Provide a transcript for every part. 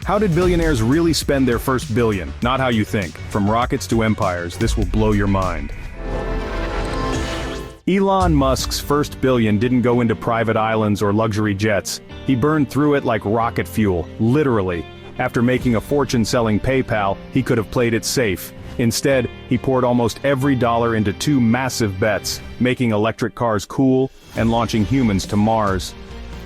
How did billionaires really spend their first billion? Not how you think. From rockets to empires, this will blow your mind. Elon Musk's first billion didn't go into private islands or luxury jets. He burned through it like rocket fuel, literally. After making a fortune selling PayPal, he could have played it safe. Instead, he poured almost every dollar into two massive bets, making electric cars cool and launching humans to Mars.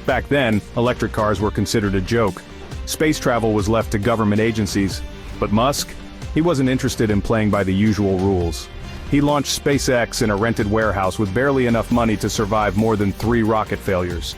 Back then, electric cars were considered a joke. Space travel was left to government agencies. But Musk? He wasn't interested in playing by the usual rules. He launched SpaceX in a rented warehouse with barely enough money to survive more than 3 rocket failures.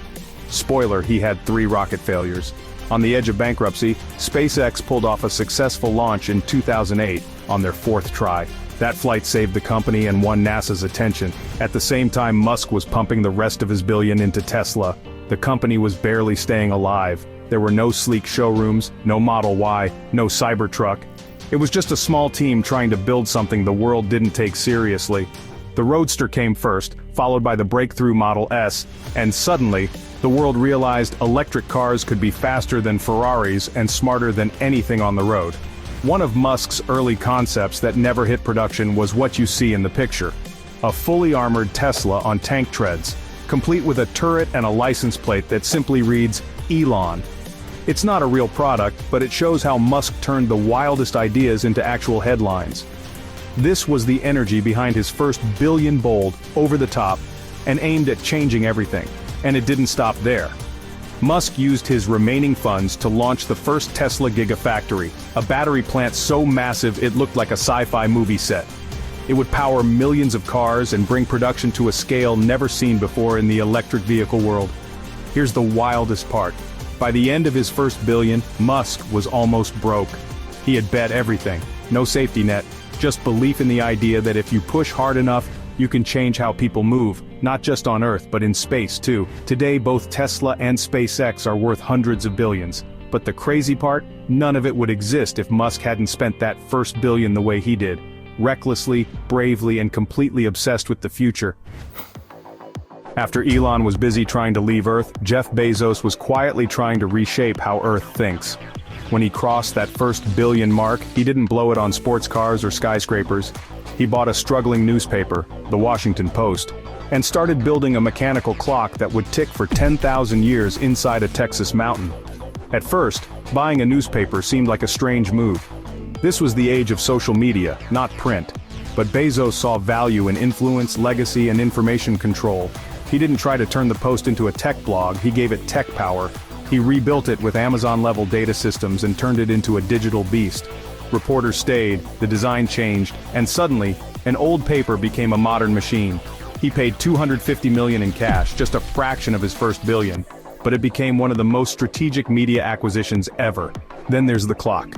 Spoiler, he had 3 rocket failures. On the edge of bankruptcy, SpaceX pulled off a successful launch in 2008, on their 4th try. That flight saved the company and won NASA's attention. At the same time, Musk was pumping the rest of his billion into Tesla. The company was barely staying alive. There were no sleek showrooms, no Model Y, no Cybertruck. It was just a small team trying to build something the world didn't take seriously. The Roadster came first, followed by the breakthrough Model S, and suddenly, the world realized electric cars could be faster than Ferraris and smarter than anything on the road. One of Musk's early concepts that never hit production was what you see in the picture. A fully armored Tesla on tank treads, complete with a turret and a license plate that simply reads, Elon. It's not a real product, but it shows how Musk turned the wildest ideas into actual headlines. This was the energy behind his first billion bold, over the top, and aimed at changing everything. And it didn't stop there. Musk used his remaining funds to launch the first Tesla Gigafactory, a battery plant so massive it looked like a sci-fi movie set. It would power millions of cars and bring production to a scale never seen before in the electric vehicle world. Here's the wildest part. By the end of his first billion, Musk was almost broke. He had bet everything. No safety net, just belief in the idea that if you push hard enough, you can change how people move, not just on Earth but in space too. Today both Tesla and SpaceX are worth hundreds of billions. But the crazy part? None of it would exist if Musk hadn't spent that first billion the way he did. Recklessly, bravely, and completely obsessed with the future. After Elon was busy trying to leave Earth, Jeff Bezos was quietly trying to reshape how Earth thinks. When he crossed that first billion mark, he didn't blow it on sports cars or skyscrapers. He bought a struggling newspaper, the Washington Post, and started building a mechanical clock that would tick for 10,000 years inside a Texas mountain. At first, buying a newspaper seemed like a strange move. This was the age of social media, not print. But Bezos saw value in influence, legacy, and information control. He didn't try to turn the Post into a tech blog, he gave it tech power. He rebuilt it with Amazon-level data systems and turned it into a digital beast. Reporters stayed, the design changed, and suddenly, an old paper became a modern machine. He paid $250 million in cash, just a fraction of his first billion. But it became one of the most strategic media acquisitions ever. Then there's the clock.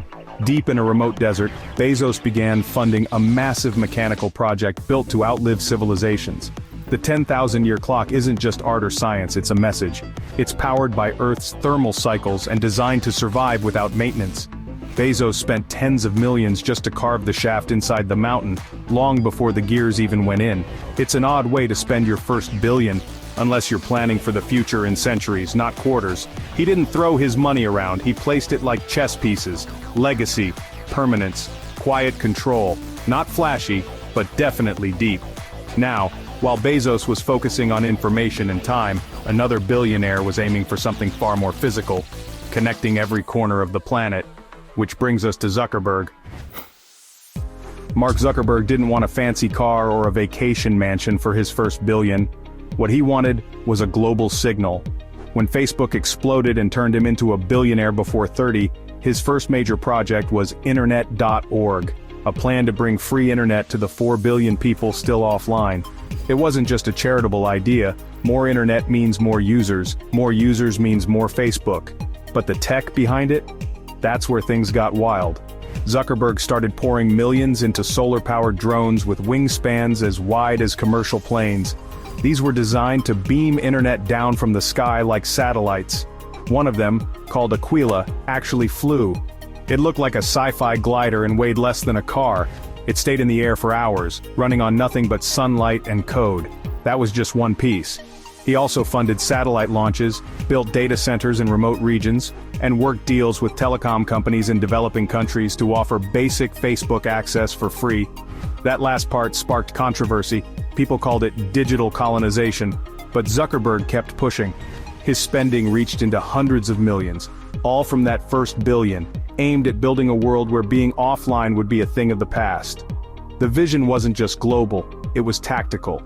Deep in a remote desert, Bezos began funding a massive mechanical project built to outlive civilizations. The 10,000-year clock isn't just art or science, it's a message. It's powered by Earth's thermal cycles and designed to survive without maintenance. Bezos spent tens of millions just to carve the shaft inside the mountain, long before the gears even went in. It's an odd way to spend your first billion, unless you're planning for the future in centuries, not quarters. He didn't throw his money around, he placed it like chess pieces. Legacy, permanence, quiet control. Not flashy, but definitely deep. Now, while Bezos was focusing on information and time, another billionaire was aiming for something far more physical, connecting every corner of the planet. Which brings us to Zuckerberg. Mark Zuckerberg didn't want a fancy car or a vacation mansion for his first billion. What he wanted was a global signal. When Facebook exploded and turned him into a billionaire before 30, his first major project was Internet.org, a plan to bring free internet to the 4 billion people still offline. It wasn't just a charitable idea. More internet means more users means more Facebook. But the tech behind it? That's where things got wild. Zuckerberg started pouring millions into solar-powered drones with wingspans as wide as commercial planes. These were designed to beam internet down from the sky like satellites. One of them, called Aquila, actually flew. It looked like a sci-fi glider and weighed less than a car. It stayed in the air for hours, running on nothing but sunlight and code. That was just one piece. He also funded satellite launches, built data centers in remote regions, and worked deals with telecom companies in developing countries to offer basic Facebook access for free. That last part sparked controversy. People called it digital colonization, but Zuckerberg kept pushing. His spending reached into hundreds of millions, all from that first billion, aimed at building a world where being offline would be a thing of the past. The vision wasn't just global, it was tactical.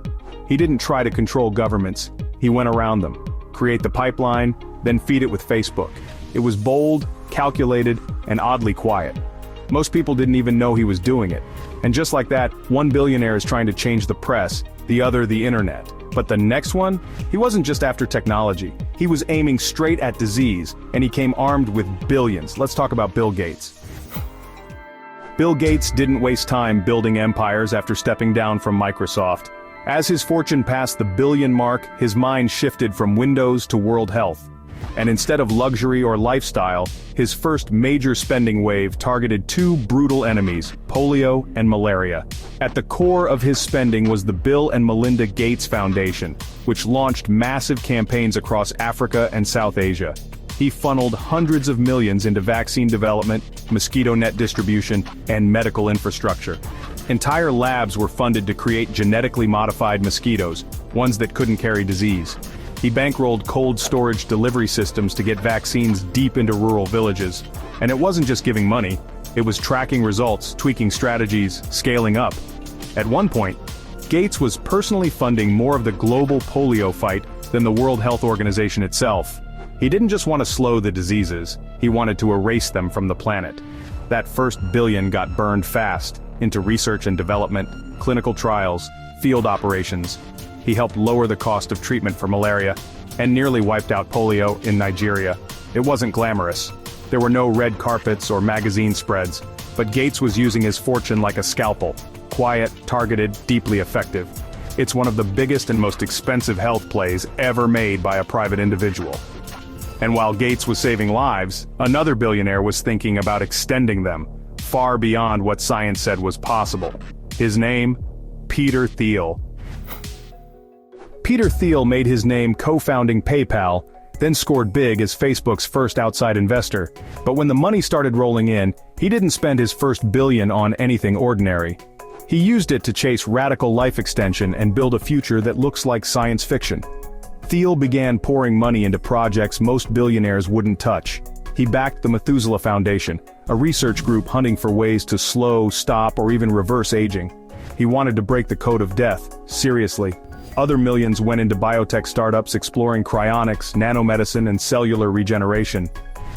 He didn't try to control governments, he went around them, create the pipeline, then feed it with Facebook. It was bold, calculated, and oddly quiet. Most people didn't even know he was doing it. And just like that, one billionaire is trying to change the press, the other the internet. But the next one? He wasn't just after technology. He was aiming straight at disease, and he came armed with billions. Let's talk about Bill Gates. Bill Gates didn't waste time building empires after stepping down from Microsoft. As his fortune passed the billion mark, his mind shifted from Windows to world health. And instead of luxury or lifestyle, his first major spending wave targeted two brutal enemies, polio and malaria. At the core of his spending was the Bill and Melinda Gates Foundation, which launched massive campaigns across Africa and South Asia. He funneled hundreds of millions into vaccine development, mosquito net distribution, and medical infrastructure. Entire labs were funded to create genetically modified mosquitoes, ones that couldn't carry disease. He bankrolled cold storage delivery systems to get vaccines deep into rural villages. And it wasn't just giving money, it was tracking results, tweaking strategies, scaling up. At one point, Gates was personally funding more of the global polio fight than the World Health Organization itself. He didn't just want to slow the diseases, he wanted to erase them from the planet. That first billion got burned fast into research and development, clinical trials, field operations. He helped lower the cost of treatment for malaria, and nearly wiped out polio in Nigeria. It wasn't glamorous. There were no red carpets or magazine spreads, but Gates was using his fortune like a scalpel. Quiet, targeted, deeply effective. It's one of the biggest and most expensive health plays ever made by a private individual. And while Gates was saving lives, another billionaire was thinking about extending them, far beyond what science said was possible. His name? Peter Thiel. Peter Thiel made his name co-founding PayPal, then scored big as Facebook's first outside investor. But when the money started rolling in, he didn't spend his first billion on anything ordinary. He used it to chase radical life extension and build a future that looks like science fiction. Thiel began pouring money into projects most billionaires wouldn't touch. He backed the Methuselah Foundation, a research group hunting for ways to slow, stop, or even reverse aging. He wanted to break the code of death, seriously. Other millions went into biotech startups exploring cryonics, nanomedicine, and cellular regeneration.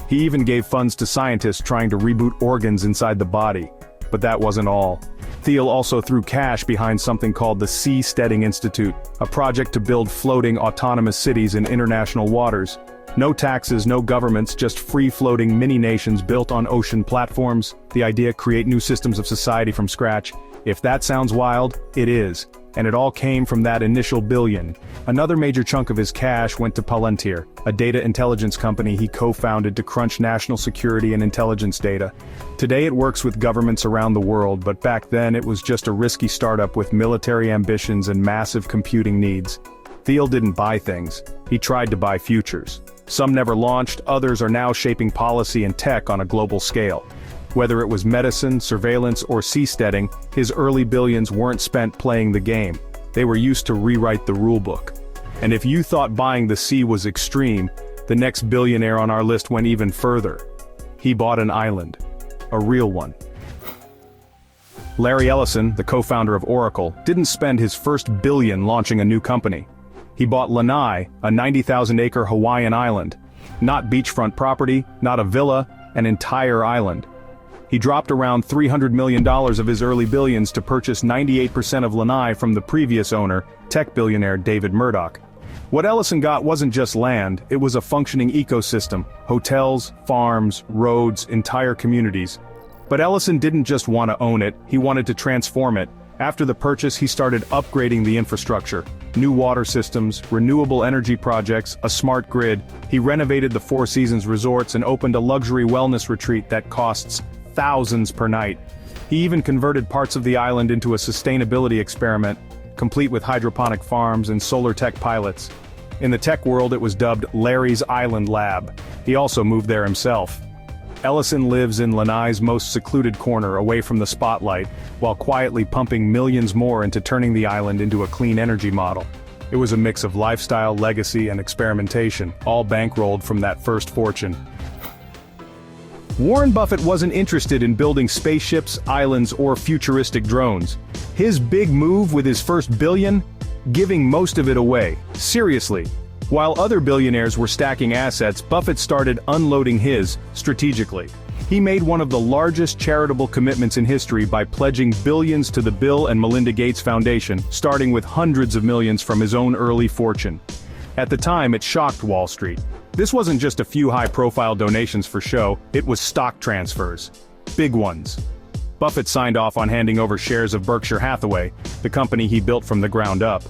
He even gave funds to scientists trying to reboot organs inside the body. But that wasn't all. Thiel also threw cash behind something called the Seasteading Institute, a project to build floating autonomous cities in international waters. No taxes, no governments, just free-floating mini-nations built on ocean platforms. The idea: create new systems of society from scratch. If that sounds wild, it is. And it all came from that initial billion. Another major chunk of his cash went to Palantir, a data intelligence company he co-founded to crunch national security and intelligence data. Today it works with governments around the world, but back then it was just a risky startup with military ambitions and massive computing needs. Thiel didn't buy things, he tried to buy futures. Some never launched, others are now shaping policy and tech on a global scale. Whether it was medicine, surveillance, or seasteading, his early billions weren't spent playing the game. They were used to rewrite the rulebook. And if you thought buying the sea was extreme, the next billionaire on our list went even further. He bought an island. A real one. Larry Ellison, the co-founder of Oracle, didn't spend his first billion launching a new company. He bought Lanai, a 90,000-acre Hawaiian island. Not beachfront property, not a villa, an entire island. He dropped around $300 million of his early billions to purchase 98% of Lanai from the previous owner, tech billionaire David Murdoch. What Ellison got wasn't just land, it was a functioning ecosystem: hotels, farms, roads, entire communities. But Ellison didn't just want to own it, he wanted to transform it. After the purchase, he started upgrading the infrastructure. New water systems, renewable energy projects, a smart grid. He renovated the Four Seasons resorts and opened a luxury wellness retreat that costs thousands per night. He even converted parts of the island into a sustainability experiment, complete with hydroponic farms and solar tech pilots. In the tech world it was dubbed Larry's Island Lab. He also moved there himself. Ellison lives in Lanai's most secluded corner away from the spotlight, while quietly pumping millions more into turning the island into a clean energy model. It was a mix of lifestyle, legacy, and experimentation, all bankrolled from that first fortune. Warren Buffett wasn't interested in building spaceships, islands, or futuristic drones. His big move with his first billion? Giving most of it away. Seriously. While other billionaires were stacking assets, Buffett started unloading his, strategically. He made one of the largest charitable commitments in history by pledging billions to the Bill and Melinda Gates Foundation, starting with hundreds of millions from his own early fortune. At the time, it shocked Wall Street. This wasn't just a few high-profile donations for show, it was stock transfers. Big ones. Buffett signed off on handing over shares of Berkshire Hathaway, the company he built from the ground up.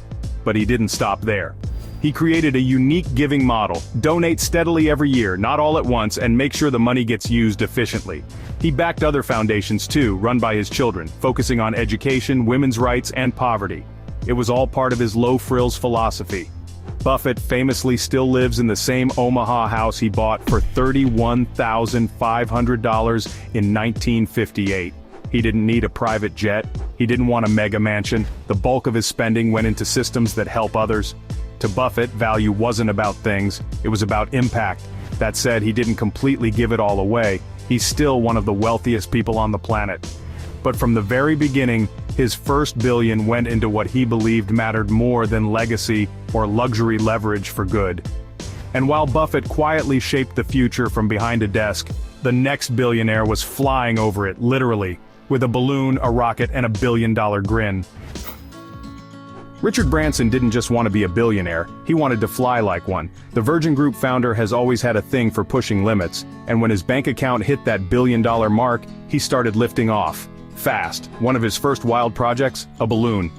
But he didn't stop there. He created a unique giving model: donate steadily every year, not all at once, and make sure the money gets used efficiently. He backed other foundations too, run by his children, focusing on education, women's rights, and poverty. It was all part of his low-frills philosophy. Buffett famously still lives in the same Omaha house he bought for $31,500 in 1958. He didn't need a private jet. He didn't want a mega mansion. The bulk of his spending went into systems that help others. To Buffett, value wasn't about things, it was about impact. That said, he didn't completely give it all away. He's still one of the wealthiest people on the planet. But from the very beginning, his first billion went into what he believed mattered more than legacy or luxury leverage for good. And while Buffett quietly shaped the future from behind a desk, the next billionaire was flying over it, literally, with a balloon, a rocket, and a billion-dollar grin. Richard Branson didn't just want to be a billionaire, he wanted to fly like one. The Virgin Group founder has always had a thing for pushing limits, and when his bank account hit that billion-dollar mark, he started lifting off. Fast. One of his first wild projects? A balloon.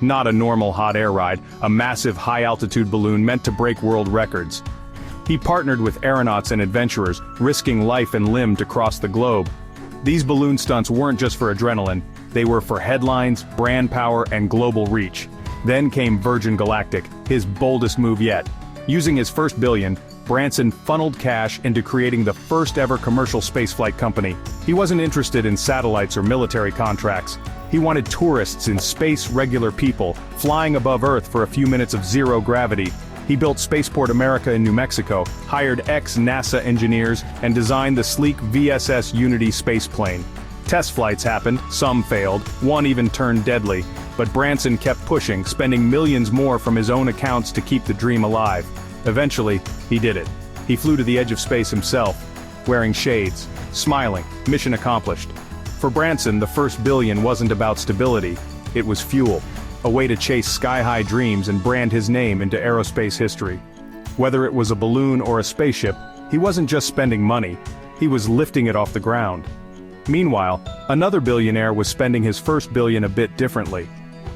Not a normal hot air ride, a massive high-altitude balloon meant to break world records. He partnered with aeronauts and adventurers, risking life and limb to cross the globe. These balloon stunts weren't just for adrenaline, they were for headlines, brand power, and global reach. Then came Virgin Galactic, his boldest move yet. Using his first billion, Branson funneled cash into creating the first ever commercial spaceflight company. He wasn't interested in satellites or military contracts. He wanted tourists in space, regular people, flying above Earth for a few minutes of zero gravity. He built Spaceport America in New Mexico, hired ex-NASA engineers, and designed the sleek VSS Unity spaceplane. Test flights happened, some failed, one even turned deadly. But Branson kept pushing, spending millions more from his own accounts to keep the dream alive. Eventually, he did it. He flew to the edge of space himself, wearing shades, smiling, mission accomplished. For Branson, the first billion wasn't about stability, it was fuel, a way to chase sky-high dreams and brand his name into aerospace history. Whether it was a balloon or a spaceship, he wasn't just spending money, he was lifting it off the ground. Meanwhile, another billionaire was spending his first billion a bit differently.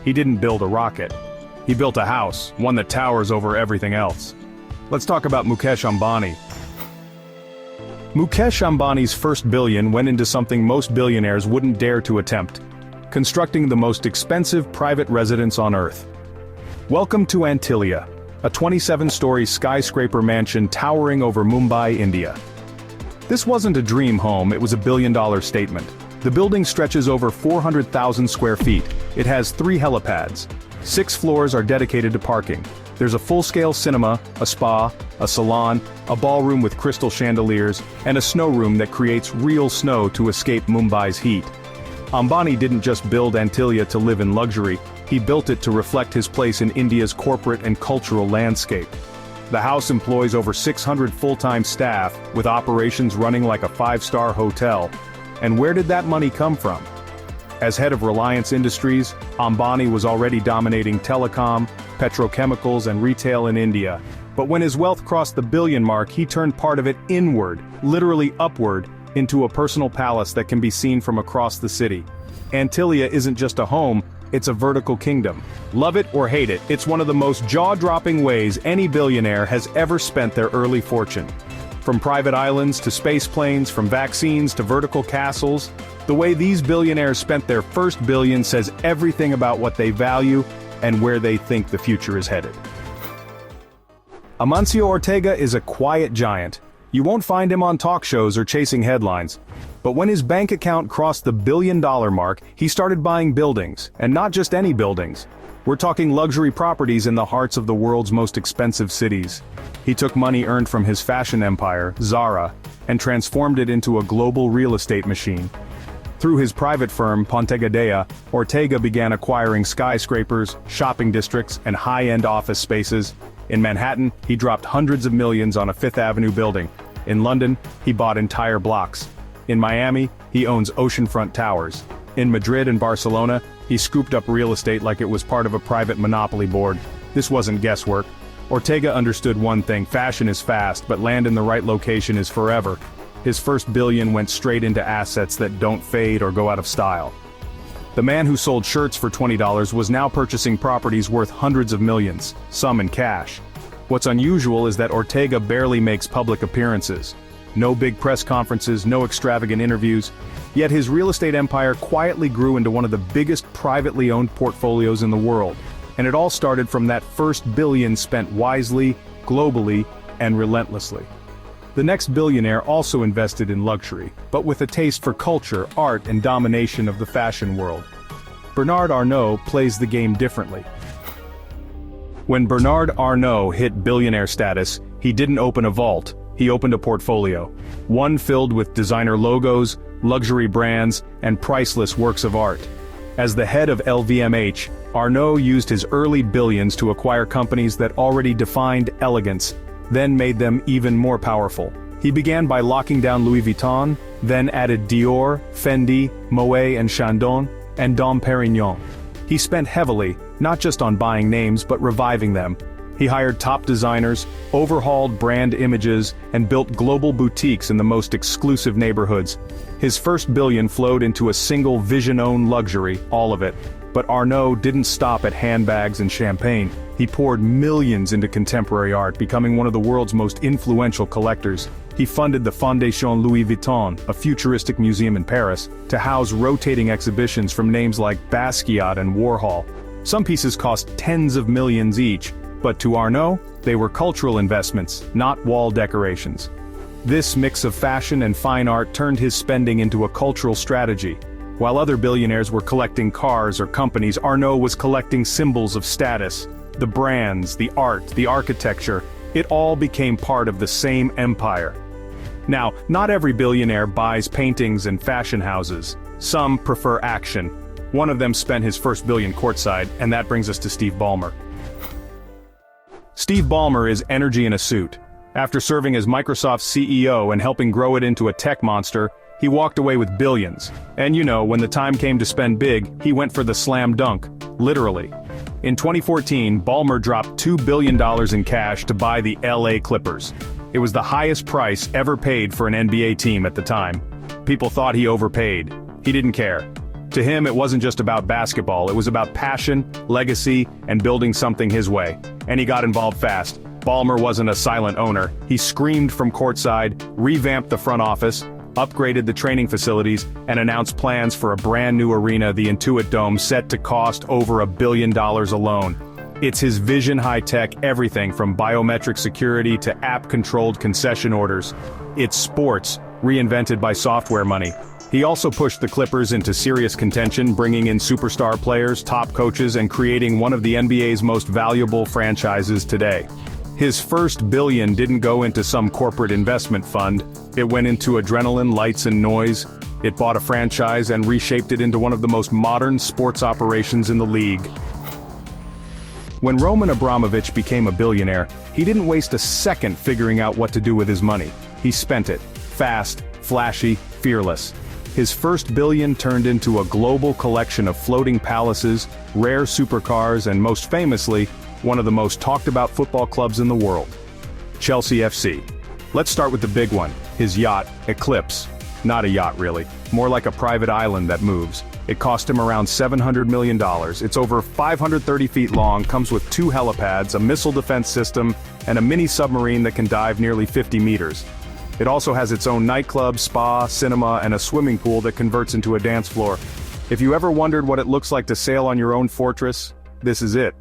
He didn't build a rocket. He built a house, one that towers over everything else. Let's talk about Mukesh Ambani. Mukesh Ambani's first billion went into something most billionaires wouldn't dare to attempt: constructing the most expensive private residence on Earth. Welcome to Antilia, a 27-story skyscraper mansion towering over Mumbai, India. This wasn't a dream home, it was a billion-dollar statement. The building stretches over 400,000 square feet. It has 3 helipads. 6 floors are dedicated to parking. There's a full-scale cinema, a spa, a salon, a ballroom with crystal chandeliers, and a snow room that creates real snow to escape Mumbai's heat. Ambani didn't just build Antilia to live in luxury, he built it to reflect his place in India's corporate and cultural landscape. The house employs over 600 full-time staff, with operations running like a 5-star hotel. And where did that money come from? As head of Reliance Industries, Ambani was already dominating telecom, petrochemicals, and retail in India. But when his wealth crossed the billion mark, he turned part of it inward, literally upward, into a personal palace that can be seen from across the city. Antilia isn't just a home, it's a vertical kingdom. Love it or hate it, it's one of the most jaw-dropping ways any billionaire has ever spent their early fortune. From private islands to space planes, from vaccines to vertical castles, the way these billionaires spent their first billion says everything about what they value and where they think the future is headed. Amancio Ortega is a quiet giant. You won't find him on talk shows or chasing headlines. But when his bank account crossed the billion-dollar mark, he started buying buildings, and not just any buildings. We're talking luxury properties in the hearts of the world's most expensive cities. He took money earned from his fashion empire, Zara, and transformed it into a global real estate machine. Through his private firm, Pontegadea, Ortega began acquiring skyscrapers, shopping districts, and high-end office spaces. In Manhattan, he dropped hundreds of millions on a Fifth Avenue building. In London, he bought entire blocks. In Miami, he owns oceanfront towers. In Madrid and Barcelona, he scooped up real estate like it was part of a private monopoly board. This wasn't guesswork. Ortega understood one thing: fashion is fast, but land in the right location is forever. His first billion went straight into assets that don't fade or go out of style. The man who sold shirts for $20 was now purchasing properties worth hundreds of millions, some in cash. What's unusual is that Ortega barely makes public appearances. No big press conferences, no extravagant interviews. Yet his real estate empire quietly grew into one of the biggest privately owned portfolios in the world. And it all started from that first billion spent wisely, globally, and relentlessly. The next billionaire also invested in luxury, but with a taste for culture, art, and domination of the fashion world. Bernard Arnault plays the game differently. When Bernard Arnault hit billionaire status, he didn't open a vault, he opened a portfolio. One filled with designer logos, luxury brands, and priceless works of art. As the head of LVMH, Arnault used his early billions to acquire companies that already defined elegance, then made them even more powerful. He began by locking down Louis Vuitton, then added Dior, Fendi, Moet and Chandon, and Dom Perignon. He spent heavily, not just on buying names but reviving them. He hired top designers, overhauled brand images, and built global boutiques in the most exclusive neighborhoods. His first billion flowed into a single vision-owned luxury, all of it. But Arnault didn't stop at handbags and champagne. He poured millions into contemporary art, becoming one of the world's most influential collectors. He funded the Fondation Louis Vuitton, a futuristic museum in Paris, to house rotating exhibitions from names like Basquiat and Warhol. Some pieces cost tens of millions each, but to Arnault, they were cultural investments, not wall decorations. This mix of fashion and fine art turned his spending into a cultural strategy. While other billionaires were collecting cars or companies, Arnault was collecting symbols of status. The brands, the art, the architecture, it all became part of the same empire. Now, not every billionaire buys paintings and fashion houses. Some prefer action. One of them spent his first billion courtside, and that brings us to Steve Ballmer. Steve Ballmer is energy in a suit. After serving as Microsoft's CEO and helping grow it into a tech monster, he walked away with billions. And you know, when the time came to spend big, he went for the slam dunk, literally. In 2014, Balmer dropped $2 billion in cash to buy the LA Clippers. It was the highest price ever paid for an NBA team at the time. People thought he overpaid. He didn't care. To him, it wasn't just about basketball, it was about passion, legacy, and building something his way. And he got involved fast. Balmer wasn't a silent owner. He screamed from courtside, revamped the front office, upgraded the training facilities, and announced plans for a brand new arena, the Intuit Dome, set to cost over $1 billion alone. It's his vision, high-tech, everything from biometric security to app-controlled concession orders. It's sports, reinvented by software money. He also pushed the Clippers into serious contention, bringing in superstar players, top coaches, and creating one of the NBA's most valuable franchises today. His first billion didn't go into some corporate investment fund. It went into adrenaline, lights, and noise. It bought a franchise and reshaped it into one of the most modern sports operations in the league. When Roman Abramovich became a billionaire, he didn't waste a second figuring out what to do with his money. He spent it. Fast, flashy, fearless. His first billion turned into a global collection of floating palaces, rare supercars, and most famously, one of the most talked about football clubs in the world, Chelsea FC. Let's start with the big one, his yacht, Eclipse. Not a yacht really, more like a private island that moves. It cost him around $700 million. It's over 530 feet long, comes with 2 helipads, a missile defense system, and a mini submarine that can dive nearly 50 meters. It also has its own nightclub, spa, cinema, and a swimming pool that converts into a dance floor. If you ever wondered what it looks like to sail on your own fortress, this is it.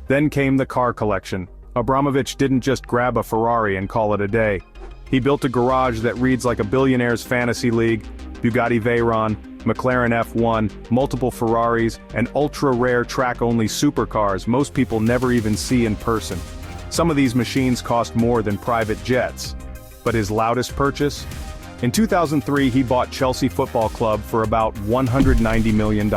Then came the car collection. Abramovich didn't just grab a Ferrari and call it a day. He built a garage that reads like a billionaire's fantasy league: Bugatti Veyron, McLaren F1, multiple Ferraris, and ultra-rare track-only supercars most people never even see in person. Some of these machines cost more than private jets. But his loudest purchase? In 2003, he bought Chelsea Football Club for about $190 million.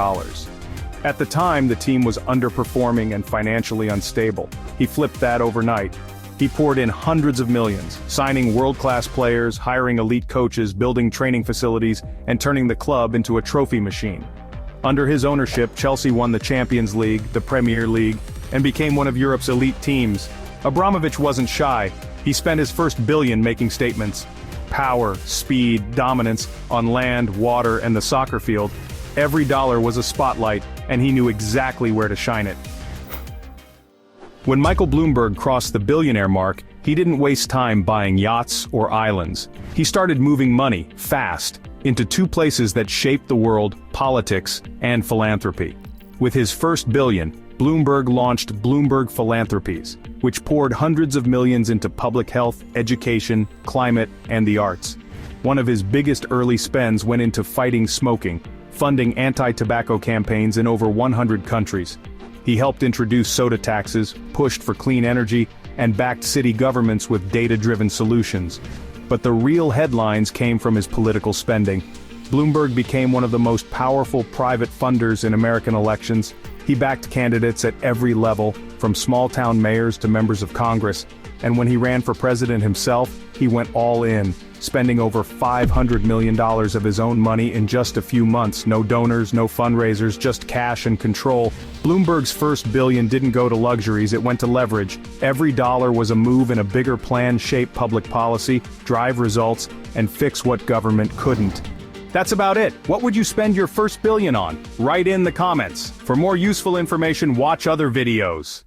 At the time, the team was underperforming and financially unstable. He flipped that overnight. He poured in hundreds of millions, signing world-class players, hiring elite coaches, building training facilities, and turning the club into a trophy machine. Under his ownership, Chelsea won the Champions League, the Premier League, and became one of Europe's elite teams. Abramovich wasn't shy. He spent his first billion making statements: power, speed, dominance, on land, water, and the soccer field. Every dollar was a spotlight, and he knew exactly where to shine it. When Michael Bloomberg crossed the billionaire mark, he didn't waste time buying yachts or islands. He started moving money, fast, into two places that shaped the world: politics and philanthropy. With his first billion, Bloomberg launched Bloomberg Philanthropies, which poured hundreds of millions into public health, education, climate, and the arts. One of his biggest early spends went into fighting smoking, funding anti-tobacco campaigns in over 100 countries. He helped introduce soda taxes, pushed for clean energy, and backed city governments with data-driven solutions. But the real headlines came from his political spending. Bloomberg became one of the most powerful private funders in American elections. He backed candidates at every level, from small-town mayors to members of Congress. And when he ran for president himself, he went all in, spending over $500 million of his own money in just a few months. No donors, no fundraisers, just cash and control. Bloomberg's first billion didn't go to luxuries, it went to leverage. Every dollar was a move in a bigger plan: shape public policy, drive results, and fix what government couldn't. That's about it. What would you spend your first billion on? Write in the comments. For more useful information, watch other videos.